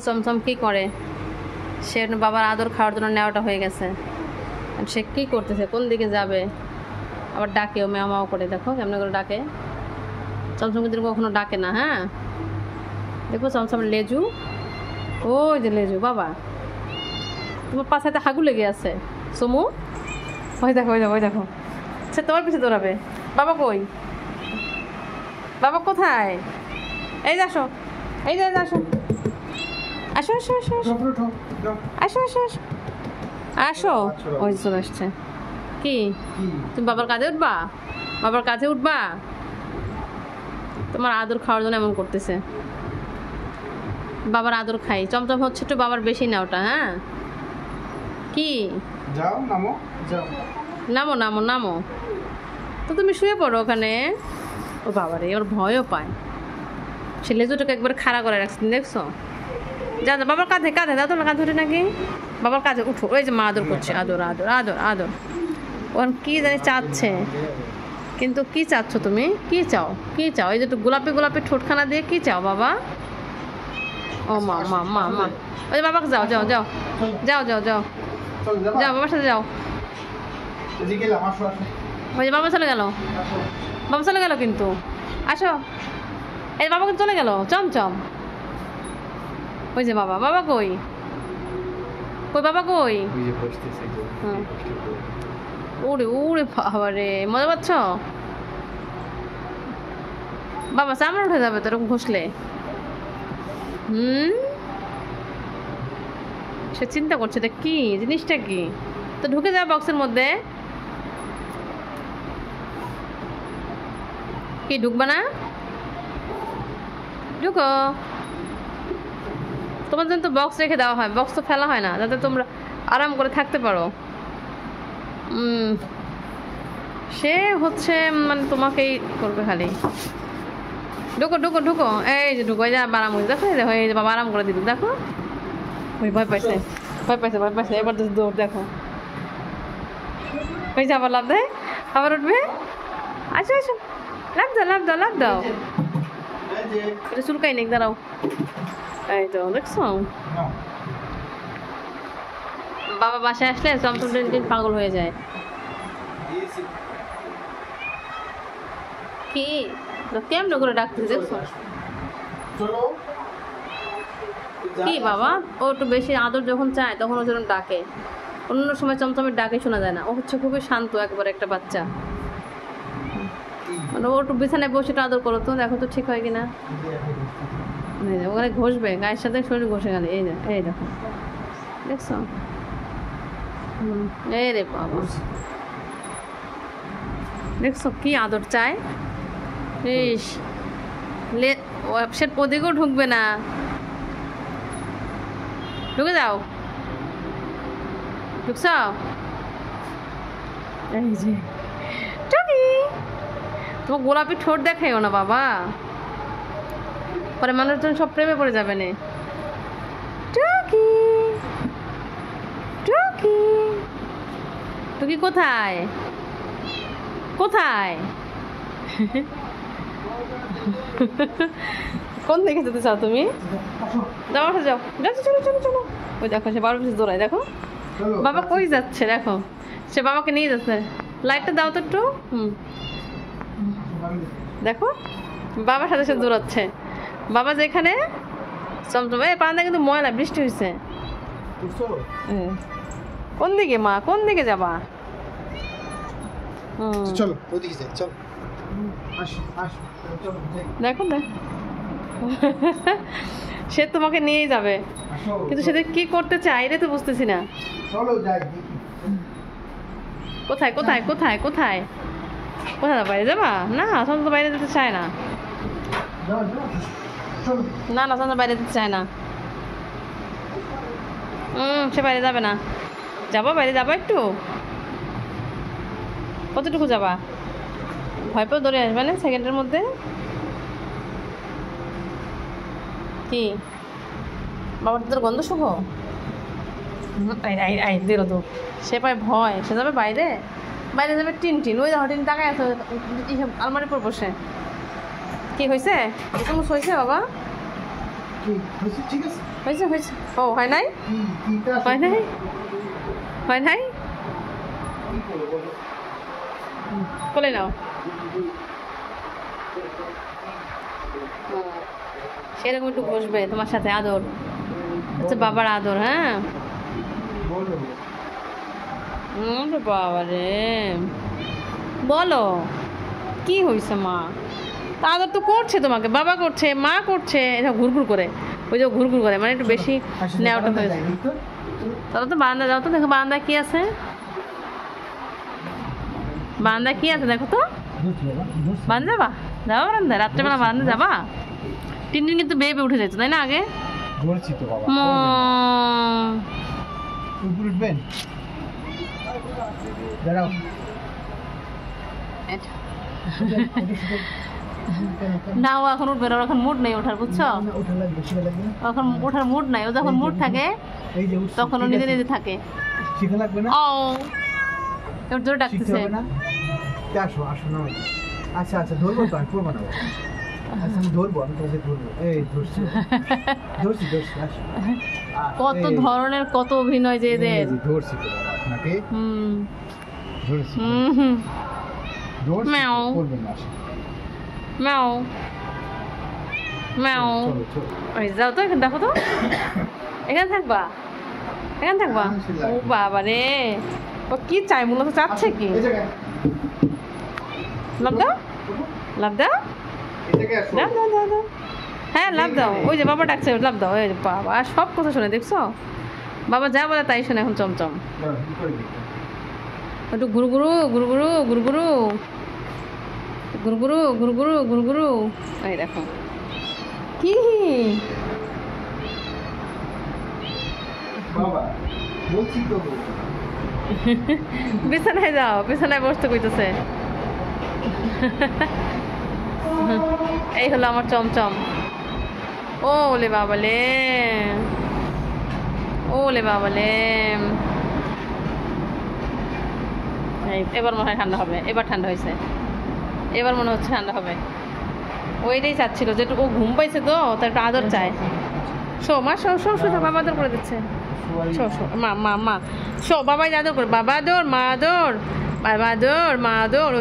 চমচম কি করে, সে বাবার আদর খাওয়ার জন্য নেওয়াটা হয়ে গেছে। সে কী করতেছে, কোন দিকে যাবে, আবার ডাকেও ম্যাও ম্যাও করে। দেখো কেমন করে ডাকে। চমচম কিন্তু কখনো ডাকে না। হ্যাঁ দেখো চমচমের লেজু, ওই যে লেজু। বাবা তোমার পাশাতে হাগু লেগে আছে সমু। ওই দেখো ওই দেখো ওই দেখো, সে তোমার পিছিয়ে দৌড়াবে। বাবা কই, বাবা কোথায়? এই যে আসো, এই যে আসো, আসো আসো আসো আসো আসো আসো আসো আসো। ওই চলে আসছে। কি তুমি বাবার কাঁধে উঠবা? বাবার কাঁধে উঠবা? তোমার আদর খাওয়ার জন্য এমন করতেছে। বাবার আদর খাই। চমচম হচ্ছে একটু বাবার বেশি না ওটা। হ্যাঁ কি যাও নামো, যাও নামো নামো নামো। তো তুমি শুয়ে পড়ো ওখানে। ও বাবারে, ওর ভয়ও পায়। সে লেজুটাকে একবার খাড়া করে রাখছে, দেখছো? যা যা বাবার কাঁধে, কাঁধে দাও। তোমার কাঁধে উঠে নাকি বাবার কাঁধে উঠো। ওই যে মা আদর করছে, আদর আদর আদর আদর। ওখানে কি জানি চাচ্ছে, কিন্তু কি চাচ্ছ তুমি? কি চাও, কি চাও? এই যে একটু গোলাপি গোলাপি ঠোঁটখানা দিয়ে কি চাও বাবা? ও মা মা মা মা। ওই যে বাবাকে যাও যাও যাও যাও যাও যাও যাও, বাবার সাথে যাও। ওই যে বাবা চলে গেল, বাবা চলে গেল কিন্তু। আসো, এই বাবা কিন্তু চলে গেল। চমচম ওই যে বাবা, বাবা কই, কই বাবা কই? ওরে ওরে বাবা রে, মজা পাচ্ছ? বাবা চামড়া উঠে যাবে তো এরকম ঘষলে। সে চিন্তা করছে এটা কি জিনিসটা, কি? তো ঢুকে যাও বক্সের মধ্যে। কি ঢুকবা না? ঢুকো। তোমার জন্য তো বক্স রেখে দেওয়া হয়, বক্স তো ফেলা হয় না, যাতে তোমরা আরাম করে থাকতে পারো। সে হচ্ছে মানে তোমাকেই করবে খালি। ঢুকো ঢুকো ঢুকো, এই যে ঢুকো। এই যে আরাম হয়েছে, দেখো এই যে বাবা আরাম করে দিল। দেখো ওই ভয় পাইছে, ভয় পাইছে, ভয় পাইছে। এবার তো দৌড়, দেখো ওই যে আবার লাভ দেয়, আবার উঠবে। আসো আসো, লাভ দাও লাভ দাও লাভ দাও। এটা চুলকাই নেই, দাঁড়াও। এই তো দেখছো, বাবা বাসায় আসলে চমচম দিন পাগল হয়ে যায়। কি কেমন করে ডাকতেছে দেখছো? কি বাবা, ও একটু বেশি আদর যখন চায় তখন ও যেরকম ডাকে, অন্য সময় চমচমের ডাকে শোনা যায় না। ও হচ্ছে খুবই শান্ত একবার একটা বাচ্চা। মানে ও একটু বিছানায় বসে একটু আদর করো তো, দেখো তো ঠিক হয় কিনা। ওখানে ঘষবে গায়ের সাথে, শরীর ঘষে গেলে। এই এই দেখো, দেখছো? এই রে বাবা, দেখছো কি আদর চায়। ইস, ওয়েবসাইট ওদিকেও ঢুকবে না। ঢুকে যাও, ঢুকছ? এই যে টুকি, তোমার গোলাপি ঠোঁট দেখাইও না বাবা, পরে মানুষজন সব প্রেমে পড়ে যাবে না। টুকি টুকি টুকি কোথায়, কোথায়? কোন দিকে যেতে চাও তুমি? যাও যাও যাও, চলো চলো চলো। ওই দেখো সে বাবার পিছিয়ে দৌড়ায়। দেখো বাবা কই যাচ্ছে, দেখো সে বাবাকে নিয়ে যাচ্ছে। লাইটটা দাও তো একটু। দেখো বাবার সাথে সাথে দৌড়াচ্ছে। বাবা যেখানে চমচম। এই পান্ডা কিন্তু ময়লা, বৃষ্টি হয়েছে। কোন দিকে মা, কোন দিকে যাবা? চলো ওদিকে যাই, চলো। দেখো দেখ, সে তোমাকে নিয়েই যাবে, কিন্তু সেটা কি করতে চাই রে তো বুঝতেছি না। চলো যাই। কোথায় কোথায় কোথায় কোথায় কোথায় বাইরে যাবা? না সন্ত বাইরে যেতে চায় না। না না সন্ত বাইরে যেতে চায় না। সে বাইরে যাবে না। যাবো বাইরে, যাবো একটু। কতটুকু যাবা? ভয় পেয়ে দৌড়ে আসবে না সেকেন্ডের মধ্যে। কি বাবার তোর গন্ধ শুভ? দিল তো, সে পায় ভয়, সে যাবে বাইরে। বাইরে যাবে টিন টিন, ওই দেখো টিন টাকায় আছে আলমারির পর বসে। কি হয়েছে? এরকম হয়েছে বাবা? কি হয়েছে? ঠিক আছে। হয়েছে হয়েছে। ও হয় নাই, কিটা হয় নাই, হয় নাই। কি করবো বলো? কোলে নাও। সেরকম একটু বসবে তোমার সাথে, আদর হচ্ছে বাবার আদর। হ্যাঁ বলো। বাবা রে, বলো কি হয়েছে মা? তা আদর তো করছে তোমাকে, বাবা করছে, মা করছে, এটা ঘুরঘুর করে, ওই যে ঘুরঘুর করে, মানে একটু বেশি নেওয়াটা হয়েছে। তাহলে তো বারান্দা যাও তো, দেখো বারান্দায় কি আছে, বারান্দায় কি আছে দেখো তো। বারান্দা যাবা, যাবা বারান্দায়, রাত্রেবেলা বারান্দা যাবা? টিনটিন কিন্তু বেবে উঠে যেত তাই না আগে? ধরছি তো বাবা। উপরে উঠবেন? দাঁড়াও। না ও এখন উঠবে না, ওর এখন মুড নেই ওঠার, বুঝছো? ওঠা লাগবে, শিখা লাগবে না? এখন ওঠার মুড নাই, ও যখন মুড থাকে এই যে উঠছি, তখন ও ঠিক নিজে আছে। নিজে থাকে। শিখা লাগবে না? ও ওর জোরে শিখতে ডাকতেছে। হবে না? আসো আসো না। আচ্ছা আচ্ছা, ধরবো তো, আমি করবো না বাবা। আচ্ছা আমি ধরবো, আমি তোমাকে ধরবো। এই ধরছি ধরছি ধরছি, আসো। কত ধরনের কত অভিনয় যে এদের। ধরছি তো বাবা আপনাকে, হুম ধরছি হুম ধরছি, ম্যাও। করবেন না, আসো। ম্যাও ম্যাও। চলো চলো। ওই যাও তো, এখানে দেখো তো, এখানে থাকবা, এখানে থাকবা। ও বাবা রে, ও কি চাই মূলত, চাচ্ছে কি? এই জায়গায়, লাভ দাও, লাভ দাও, এই জায়গায় আসো। দাও দাও দাও দাও। হ্যাঁ লাভ দাও, ওই যে বাবা ডাকছে, লাভ দাও। এই যে বাবা সব কথা শুনে, দেখছো বাবা যা বলে তাই শুনে এখন চমচম। দাঁড়াও, কি করে দিই? একটু গুরুগুরু গুরুগুরু গুরুগুরু গুরুগুরু গুরুগুরু গুরুগুরু। এই দেখো কি বাবা বলছি তো, বিছানায় যাও, বিছানায় বসতে কইতেছে। এই হলো আমার চমচম। ও ওলে বাবালে, ওলে বাবালে। এবার মনে হয় ঠান্ডা হবে, এবার ঠান্ডা হয়েছে, এবার মনে হচ্ছে ঠান্ডা হবে। ওইটাই চাচ্ছিল যে একটু ও ঘুম পাইছে তো, তার একটু আদর চায়। শো মা, শো শো শো, বাবা আদর করে দিচ্ছে। শো শো মা মা মা, শো বাবাই আদর করে, বাবা আদর, মা আদর, বাবা আদর, মা আদর, ও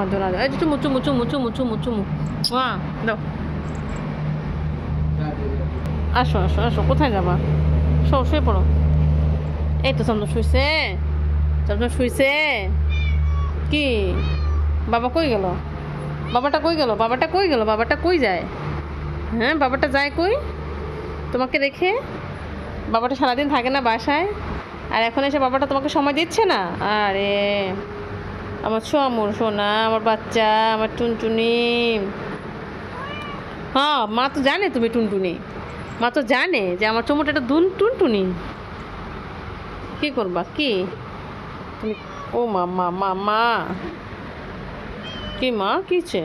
আদর আদর। এই চুমু চুমু চুমু চুমু চুমু চুমু। মা দাও, আসো আসো আসো, কোথায় যাবা? শো, শুয়ে পড়ো। এই তো চন্দন শুইছে, চন্দন শুইছে। কি বাবা কই গেল? বাবাটা কই গেল? বাবাটা কই গেল? বাবাটা কই যায়? হ্যাঁ বাবাটা যায় কই তোমাকে রেখে? বাবাটা সারাদিন থাকে না বাসায়, আর এখন এসে বাবাটা তোমাকে সময় দিচ্ছে না? আরে আমার সোমর সোনা, আমার বাচ্চা, আমার টুনটুনি। হ্যাঁ মা তো জানে তুমি টুনটুনি, মা তো জানে যে আমার চুমুটা একটা টুনটুনি। কি করবা কি তুমি? ও মা মা মা মা, কি মা কিছে?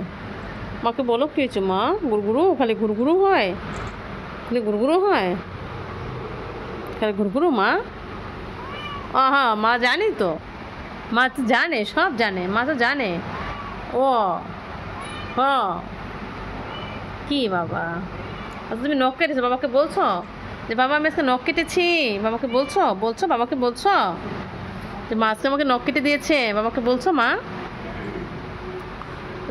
মাকে বলো কি হয়েছে মা? গুরগুরু, খালি গুরগুরু হয়, খালি গুরগুরু হয়, খালি গুরগুরু মা। হ্যাঁ মা জানি তো, মা তো জানে, সব জানে, মা তো জানে। ও হ, কি বাবা আচ্ছা তুমি নখ কেটেছো, বাবাকে বলছো যে বাবা আমি আজকে নখ কেটেছি? বাবাকে বলছো? বলছো বাবাকে বলছো যে মা আজকে আমাকে নখ কেটে দিয়েছে? বাবাকে বলছো মা?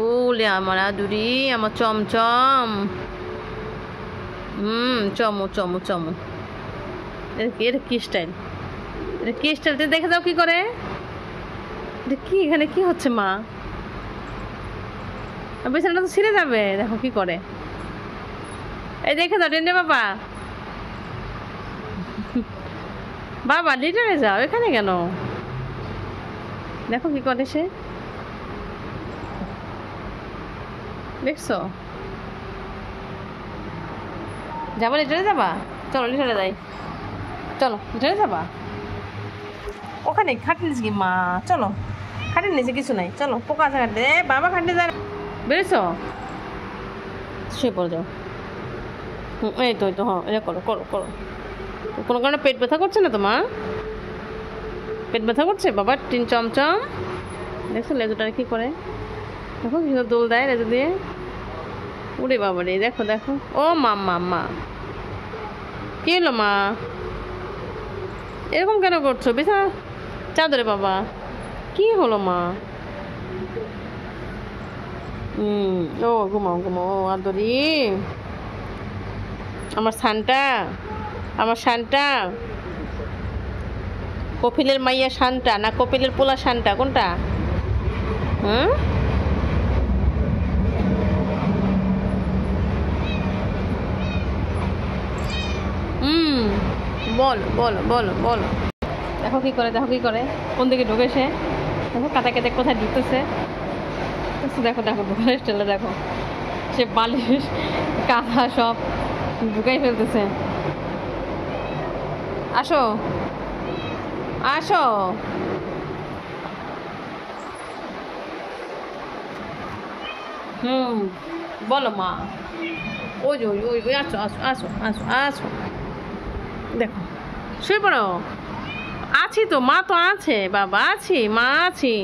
ওলে আমার আদুরি, আমার চমচম। চমু চমু চমু। এটা কি স্টাইল? এটা কি স্টাইল? তুমি দেখে যাও কি করে? এটা কি, এখানে কি হচ্ছে মা? বিছানাটা তো ছিঁড়ে যাবে, দেখো কি করে। এই দেখে যাও টেন্ডে বাবা, বাবা লিটারে যাও, এখানে কেন? দেখো কি করে সে, দেখছো? যাবো লিটারে যাবা? চলো লিটারে যাই, চলো লিটারে যাবা। ওখানে খাটের নিচে কি মা? চলো খাটের নিচে কিছু নাই, চলো পোকা আছে খাটে। বাবা খাটে যায়, বেড়েছো? শুয়ে পড়ে যাও। এই তো, এই তো, হ্যাঁ এটা করো করো করো। কোনো কারণে পেট ব্যথা করছে না তোমার? পেট ব্যথা করছে বাবার টিন চমচম? দেখছো লেজুটা কি করে, দেখো কি দোল দেয় লেজু দিয়ে। উড়ে বাবা রে, দেখো দেখো। ও মা মা মা, কি হলো মা, এরকম কেন করছো? বিছা চাদরে বাবা, কি হলো মা? ও ঘুমাও ঘুমাও। ও আদরি, আমার শানটা, আমার শানটা। কপিলের মাইয়া শানটা না কপিলের পোলা শানটা, কোনটা? হুম, বলো বলো বলো বলো। দেখো কি করে, দেখো কি করে, কোন দিকে ঢুকে সে। দেখো কাটা কেটে কোথায় ঢুকতেছে। দেখো দেখো ঢুকার স্টাইলে দেখো, সে বালিশ কাঁথা সব ঢুকাই ফেলতেছে। আসো আসো। বলো মা। ওই যে ওই ওই ওই আসো আসো আসো আসো আসো। দেখো শুয়ে পড়ো। আছি তো মা, তো আছে বাবা, আছি মা, আছি।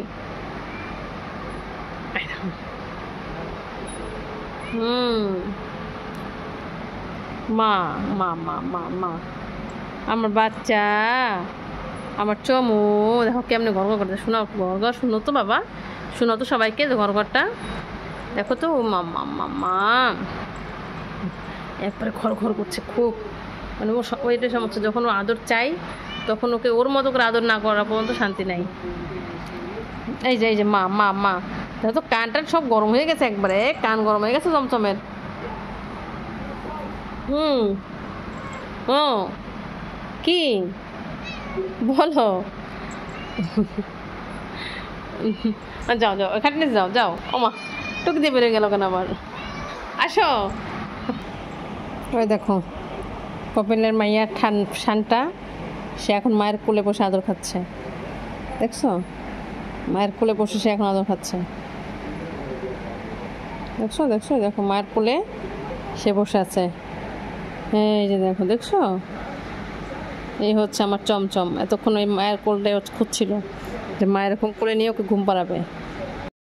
মা মা মা মা মা, আমার বাচ্চা, আমার চমু, দেখো কেমনে ঘর ঘর করতে। শোনাও ঘর ঘর, শুনো তো বাবা, শোনাও তো সবাইকে ঘর ঘরটা দেখো তো। মা মা মা মা, একবারে ঘর ঘর করছে খুব, মানে ওইটা সমস্যা। যখন ও আদর চাই তখন ওকে ওর মতো করে আদর না করা পর্যন্ত শান্তি নাই। এই যে মা মা মা, দেখো তো কানটা সব গরম হয়ে গেছে, একবারে কান গরম হয়ে গেছে চমচমের। ও কি বলো? যাও যাও, এখানে যাও যাও। ওমা টুক দিয়ে বেরিয়ে গেল কেন আবার? আসো। ওই দেখো কপিলের মাইয়া শানটা, সে এখন মায়ের কোলে বসে আদর খাচ্ছে। দেখছো, মায়ের কোলে বসে সে এখন আদর খাচ্ছে। দেখছো দেখছো, দেখো মায়ের কোলে সে বসে আছে। এই যে দেখো, দেখছো, এই হচ্ছে আমার চমচম। এতক্ষণ ওই মায়ের কোলটাই খুঁজছিল যে মায়ের এরকম কোলে নিয়ে ওকে ঘুম পাড়াবে।